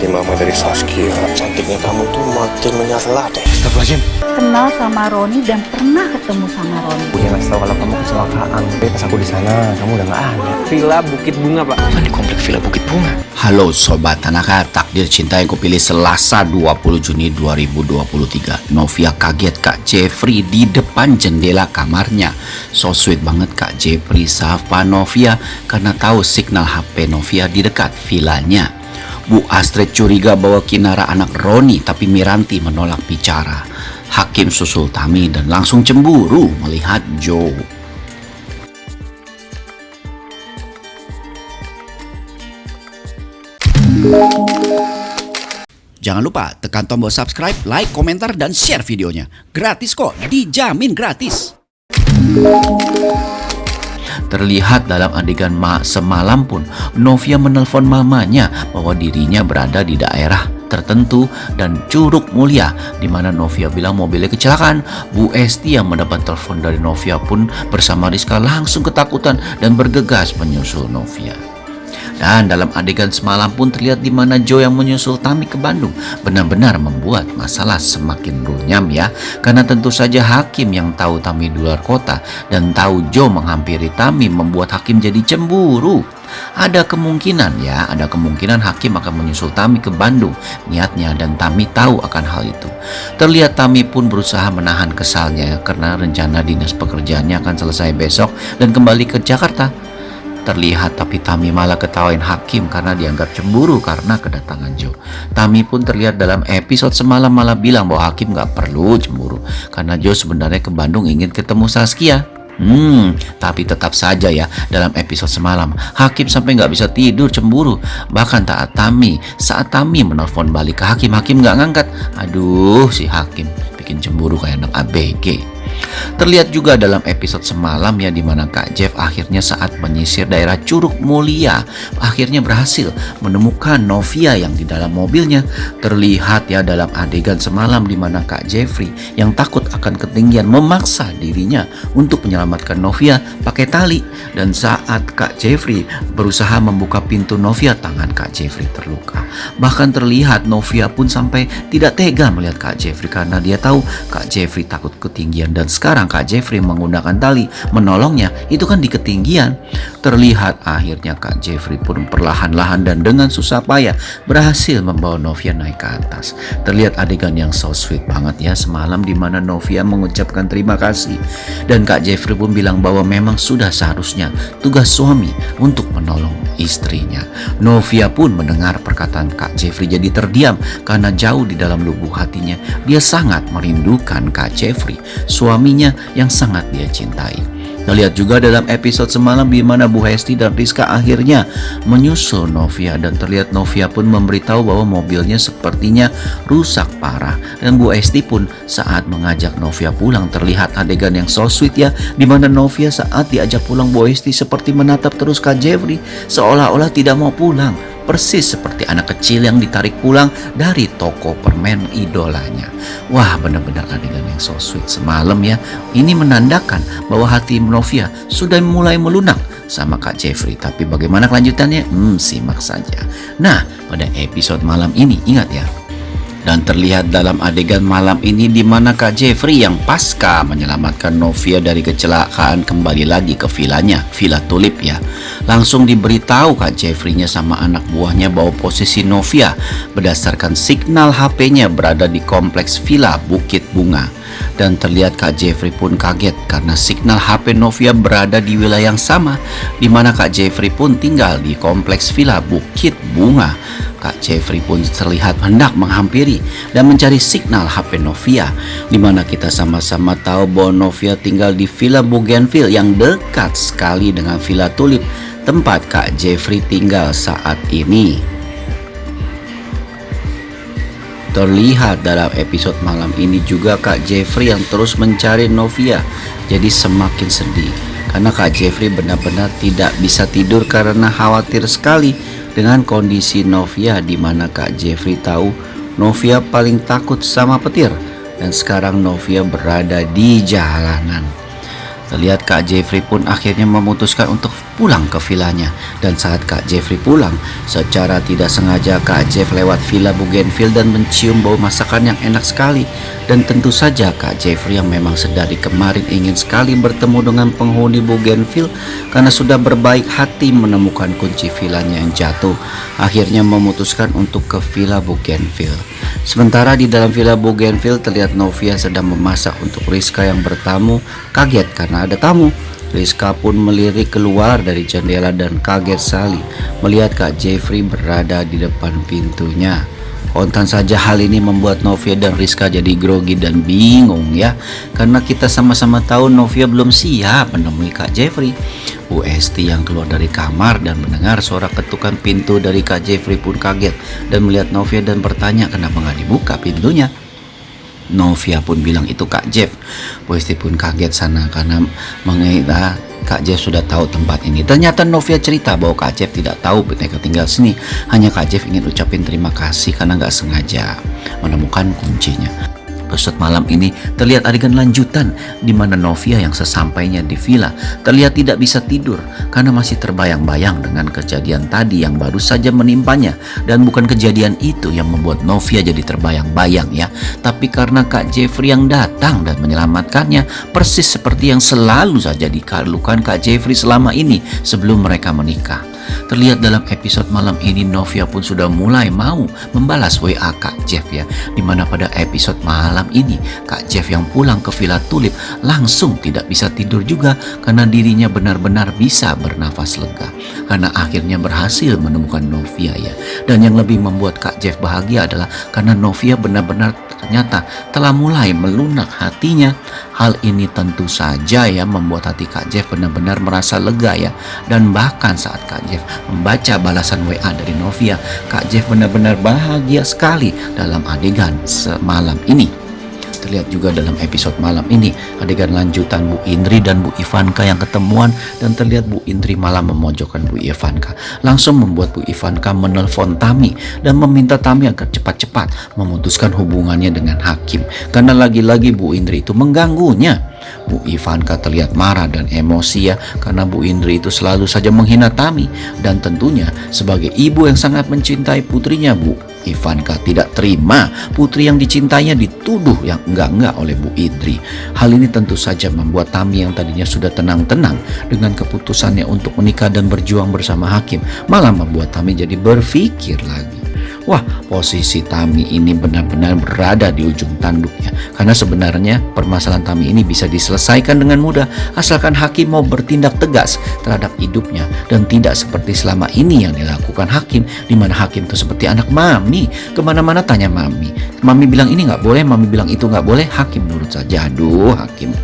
jadi mama dari Saskia. Cantiknya kamu tuh makin menyala deh. Astagfirullahaladzim. Kenal sama Roni dan pernah ketemu sama Roni. Udah ngasih tau kalau kamu kecelakaan. Pas aku di sana, kamu udah nggak ada. Villa Bukit Bunga, Pak. Di komplek Villa Bukit Bunga. Halo Sobat Tanaka, takdir cinta yang kupilih Selasa 20 Juni 2023. Novia kaget Kak Jeffrey di depan jendela kamarnya. So sweet banget Kak Jeffrey sapa Novia karena tahu signal HP Novia di dekat villanya. Bu Astrid curiga bahwa Kinara anak Roni, tapi Miranti menolak bicara. Hakim susul Tami dan langsung cemburu melihat Joe. Jangan lupa tekan tombol subscribe, like, komentar, dan share videonya. Gratis kok, dijamin gratis. Terlihat dalam adegan semalam pun, Novia menelpon mamanya bahwa dirinya berada di daerah tertentu dan Curug Mulia, di mana Novia bilang mobilnya kecelakaan. Bu Esti yang mendapat telepon dari Novia pun bersama Rizka langsung ketakutan dan bergegas menyusul Novia. Dan dalam adegan semalam pun terlihat di mana Joe yang menyusul Tami ke Bandung benar-benar membuat masalah semakin runyam ya. Karena tentu saja Hakim yang tahu Tami di luar kota dan tahu Joe menghampiri Tami membuat Hakim jadi cemburu. Ada kemungkinan Hakim akan menyusul Tami ke Bandung niatnya, dan Tami tahu akan hal itu. Terlihat Tami pun berusaha menahan kesalnya karena rencana dinas pekerjaannya akan selesai besok dan kembali ke Jakarta. Terlihat tapi Tami malah ketawain Hakim karena dianggap cemburu karena kedatangan Joe. Tami pun terlihat dalam episode semalam malah bilang bahwa Hakim gak perlu cemburu karena Joe sebenarnya ke Bandung ingin ketemu Saskia. Tapi tetap saja ya, dalam episode semalam Hakim sampai gak bisa tidur cemburu. Bahkan saat Tami menelpon balik ke Hakim gak ngangkat. Aduh, si Hakim bikin cemburu kayak anak ABG. Terlihat juga dalam episode semalam ya, di mana Kak Jeff akhirnya saat menyisir daerah Curug Mulia akhirnya berhasil menemukan Novia yang di dalam mobilnya. Terlihat ya dalam adegan semalam di mana Kak Jeffrey yang takut akan ketinggian memaksa dirinya untuk menyelamatkan Novia pakai tali, dan saat Kak Jeffrey berusaha membuka pintu Novia, tangan Kak Jeffrey terluka. Bahkan terlihat Novia pun sampai tidak tega melihat Kak Jeffrey karena dia tahu Kak Jeffrey takut ketinggian, dan sekarang Kak Jeffrey menggunakan tali menolongnya, itu kan di ketinggian. Terlihat akhirnya Kak Jeffrey pun perlahan-lahan dan dengan susah payah berhasil membawa Novia naik ke atas. Terlihat adegan yang so sweet banget ya semalam, di mana Novia mengucapkan terima kasih dan Kak Jeffrey pun bilang bahwa memang sudah seharusnya tugas suami untuk menolong istrinya. Novia pun mendengar perkataan Kak Jeffrey jadi terdiam karena jauh di dalam lubuk hatinya dia sangat merindukan Kak Jeffrey, suaminya yang sangat dia cintai. Terlihat juga dalam episode semalam di mana Bu Hesti dan Rizka akhirnya menyusul Novia, dan terlihat Novia pun memberitahu bahwa mobilnya sepertinya rusak parah, dan Bu Hesti pun saat mengajak Novia pulang. Terlihat adegan yang so sweet ya, di mana Novia saat diajak pulang Bu Hesti seperti menatap terus Kak Jeffrey seolah-olah tidak mau pulang. Persis seperti anak kecil yang ditarik pulang dari toko permen idolanya. Wah, benar-benar adegan yang so sweet semalam ya. Ini menandakan bahwa hati Novia sudah mulai melunak sama Kak Jeffrey. Tapi bagaimana kelanjutannya? Simak saja. Nah, pada episode malam ini ingat ya. Dan terlihat dalam adegan malam ini di mana Kak Jeffrey yang pasca menyelamatkan Novia dari kecelakaan kembali lagi ke villanya, Villa Tulip ya. Langsung diberitahu Kak Jeffrey-nya sama anak buahnya bahwa posisi Novia berdasarkan signal HP-nya berada di kompleks Villa Bukit Bunga. Dan terlihat Kak Jeffrey pun kaget karena signal HP Novia berada di wilayah yang sama, di mana Kak Jeffrey pun tinggal di kompleks Villa Bukit Bunga. Kak Jeffrey pun terlihat hendak menghampiri dan mencari signal HP Novia, di mana kita sama-sama tahu bahwa Novia tinggal di Villa Bougainville yang dekat sekali dengan Villa Tulip, tempat Kak Jeffrey tinggal saat ini. Terlihat dalam episode malam ini juga Kak Jeffrey yang terus mencari Novia jadi semakin sedih karena Kak Jeffrey benar-benar tidak bisa tidur karena khawatir sekali dengan kondisi Novia, di mana Kak Jeffrey tahu Novia paling takut sama petir dan sekarang Novia berada di jalanan. Terlihat Kak Jeffrey pun akhirnya memutuskan untuk pulang ke vilanya. Dan saat Kak Jeffrey pulang, secara tidak sengaja Kak Jeff lewat villa Bougainville dan mencium bau masakan yang enak sekali. Dan tentu saja Kak Jeffrey yang memang sedari kemarin ingin sekali bertemu dengan penghuni Bougainville karena sudah berbaik hati menemukan kunci villanya yang jatuh, akhirnya memutuskan untuk ke villa Bougainville. Sementara di dalam villa Bougainville terlihat Novia sedang memasak untuk Rizka yang bertamu. Kaget karena ada tamu, Rizka pun melirik keluar dari jendela dan kaget sekali melihat Kak Jeffrey berada di depan pintunya. Spontan saja hal ini membuat Novia dan Rizka jadi grogi dan bingung ya, karena kita sama-sama tahu Novia belum siap menemui Kak Jeffrey. Bu Esti yang keluar dari kamar dan mendengar suara ketukan pintu dari Kak Jeffrey pun kaget dan melihat Novia dan bertanya kenapa nggak dibuka pintunya. Novia pun bilang itu Kak Jeff. Bu Esti pun kaget sana karena mengira Kak Jeff sudah tahu tempat ini. Ternyata Novia cerita bahwa Kak Jeff tidak tahu mereka tinggal sini. Hanya Kak Jeff ingin ucapin terima kasih karena nggak sengaja menemukan kuncinya. Episode malam ini terlihat adegan lanjutan di mana Novia yang sesampainya di villa terlihat tidak bisa tidur karena masih terbayang-bayang dengan kejadian tadi yang baru saja menimpanya. Dan bukan kejadian itu yang membuat Novia jadi terbayang-bayang ya, tapi karena Kak Jeffrey yang datang dan menyelamatkannya, persis seperti yang selalu saja dikalukan Kak Jeffrey selama ini sebelum mereka menikah. Terlihat dalam episode malam ini Novia pun sudah mulai mau membalas WA Kak Jeff ya, dimana pada episode malam ini Kak Jeff yang pulang ke Villa Tulip langsung tidak bisa tidur juga karena dirinya benar-benar bisa bernafas lega karena akhirnya berhasil menemukan Novia ya. Dan yang lebih membuat Kak Jeff bahagia adalah karena Novia benar-benar ternyata telah mulai melunak hatinya. Hal ini tentu saja ya membuat hati Kak Jeff benar-benar merasa lega ya. Dan bahkan saat Kak Jeff membaca balasan WA dari Novia, Kak Jeff benar-benar bahagia sekali dalam adegan semalam ini. Terlihat juga dalam episode malam ini adegan lanjutan Bu Indri dan Bu Ivanka yang ketemuan, dan terlihat Bu Indri malah memojokkan Bu Ivanka. Langsung membuat Bu Ivanka menelpon Tami dan meminta Tami agar cepat-cepat memutuskan hubungannya dengan Hakim karena lagi-lagi Bu Indri itu mengganggunya. Bu Ivanka terlihat marah dan emosi ya karena Bu Indri itu selalu saja menghina Tami, dan tentunya sebagai ibu yang sangat mencintai putrinya, Bu Ivanka tidak terima putri yang dicintainya dituduh yang enggak-enggak oleh Bu Indri. Hal ini tentu saja membuat Tami yang tadinya sudah tenang-tenang dengan keputusannya untuk menikah dan berjuang bersama Hakim malah membuat Tami jadi berpikir lagi. Wah, posisi Tami ini benar-benar berada di ujung tanduknya. Karena sebenarnya permasalahan Tami ini bisa diselesaikan dengan mudah asalkan Hakim mau bertindak tegas terhadap hidupnya dan tidak seperti selama ini yang dilakukan Hakim, di mana Hakim itu seperti anak mami, kemana-mana tanya mami. Mami bilang ini nggak boleh, mami bilang itu nggak boleh, Hakim nurut saja. Aduh, Hakim.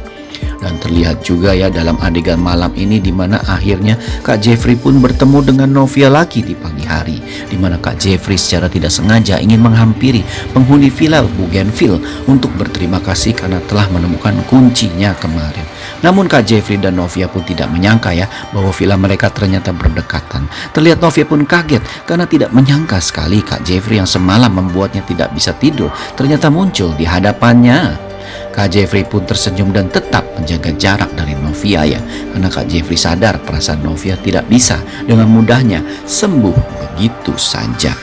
Dan terlihat juga ya dalam adegan malam ini di mana akhirnya Kak Jeffrey pun bertemu dengan Novia lagi di pagi hari, di mana Kak Jeffrey secara tidak sengaja ingin menghampiri penghuni villa Bougainville untuk berterima kasih karena telah menemukan kuncinya kemarin. Namun Kak Jeffrey dan Novia pun tidak menyangka ya bahwa villa mereka ternyata berdekatan. Terlihat Novia pun kaget karena tidak menyangka sekali Kak Jeffrey yang semalam membuatnya tidak bisa tidur ternyata muncul di hadapannya. Kak Jeffrey pun tersenyum dan tetap menjaga jarak dari Novia ya, karena Kak Jeffrey sadar perasaan Novia tidak bisa dengan mudahnya sembuh begitu saja.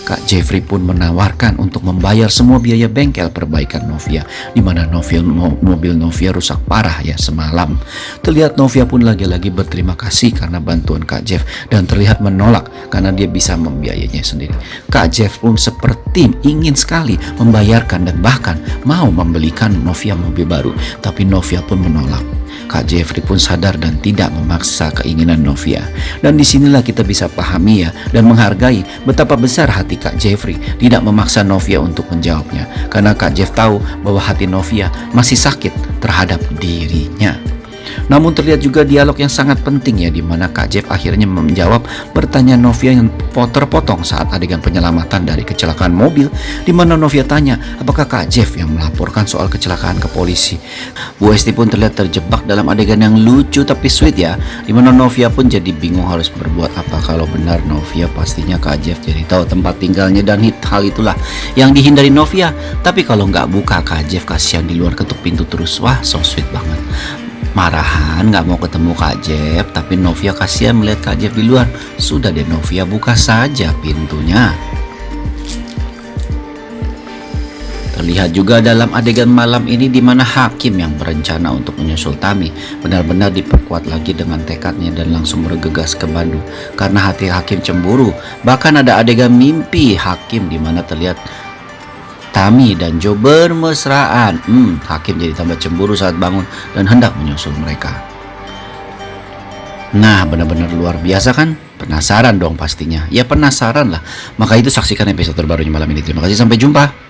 Kak Jeffrey pun menawarkan untuk membayar semua biaya bengkel perbaikan Novia, di mana mobil Novia rusak parah ya semalam. Terlihat Novia pun lagi-lagi berterima kasih karena bantuan Kak Jeff dan terlihat menolak karena dia bisa membiayainya sendiri. Kak Jeff pun seperti ingin sekali membayarkan dan bahkan mau membelikan Novia mobil baru, tapi Novia pun menolak. Kak Jeffrey pun sadar dan tidak memaksa keinginan Novia. Dan disinilah kita bisa pahami ya dan menghargai betapa besar hati Kak Jeffrey tidak memaksa Novia untuk menjawabnya. Karena Kak Jeff tahu bahwa hati Novia masih sakit terhadap dirinya. Namun terlihat juga dialog yang sangat penting ya, di mana Kak Jeff akhirnya menjawab pertanyaan Novia yang terpotong saat adegan penyelamatan dari kecelakaan mobil, di mana Novia tanya apakah Kak Jeff yang melaporkan soal kecelakaan ke polisi. Bu Esti pun terlihat terjebak dalam adegan yang lucu tapi sweet ya, di mana Novia pun jadi bingung harus berbuat apa. Kalau benar Novia, pastinya Kak Jeff jadi tahu tempat tinggalnya dan hal itulah yang dihindari Novia. Tapi kalau nggak buka, Kak Jeff kasihan di luar ketuk pintu terus. Wah, so sweet banget. Marahan nggak mau ketemu Kak Jeff, tapi Novia kasihan melihat Kak Jeff di luar. Sudah deh Novia, buka saja pintunya. Terlihat juga dalam adegan malam ini di mana Hakim yang berencana untuk menyusul Tami benar-benar diperkuat lagi dengan tekadnya dan langsung bergegas ke Bandung karena hati Hakim cemburu. Bahkan ada adegan mimpi Hakim di mana terlihat Tami dan Jo bermesraan. Hakim jadi tambah cemburu saat bangun dan hendak menyusul mereka. Nah, benar-benar luar biasa kan? Penasaran dong pastinya. Ya penasaran lah. Maka itu saksikan episode terbarunya malam ini. Terima kasih, sampai jumpa.